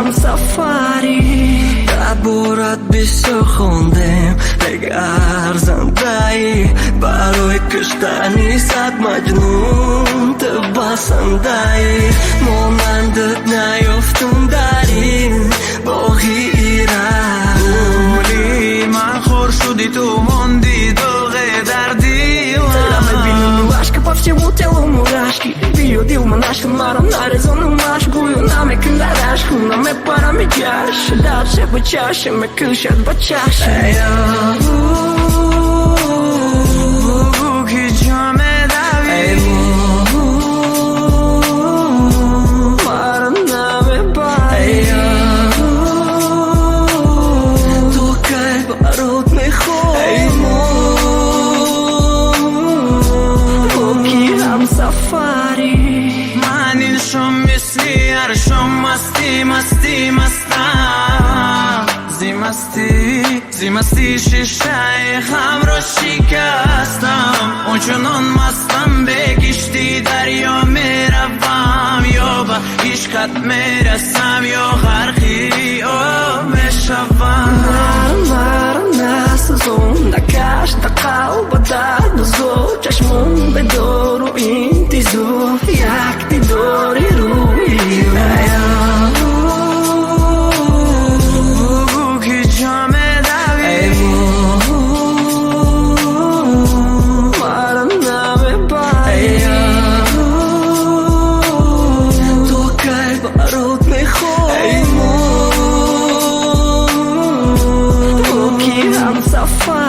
همسفری دربارت بسیار خوندم اگه ارزنده‌ای برای کشتنی صد مجنون تو بسنده‌ای مانندت نیافتم در این باغی ایران اولی من خور شدی تو موندی دوغه در دیوان دلم بینیم عشق پفچه و تلو مراشکی بیو دیو من عشق مرا نرزانم مشگویو نمیکن در عشق نمیپرم جاش درسه با چشم مکشد با چشم کی جامه دوی مرا نمیپای تو که برات میخوام تو کی همسفری من این شم مثلی هر شم مستی مستی مستم زی مستی شیشه هم رو شکستم اونچنان مستم به کشتی دریا میروم یا به عشقت میرسم یا غرقی آب میشوم مرا نسوزون نکش تا قلب درد و زور چشمون به دور و این تیزو یک دیداری روی کی جامه دوی مرا نمیپای تو که برات میخوام تو کی همسفر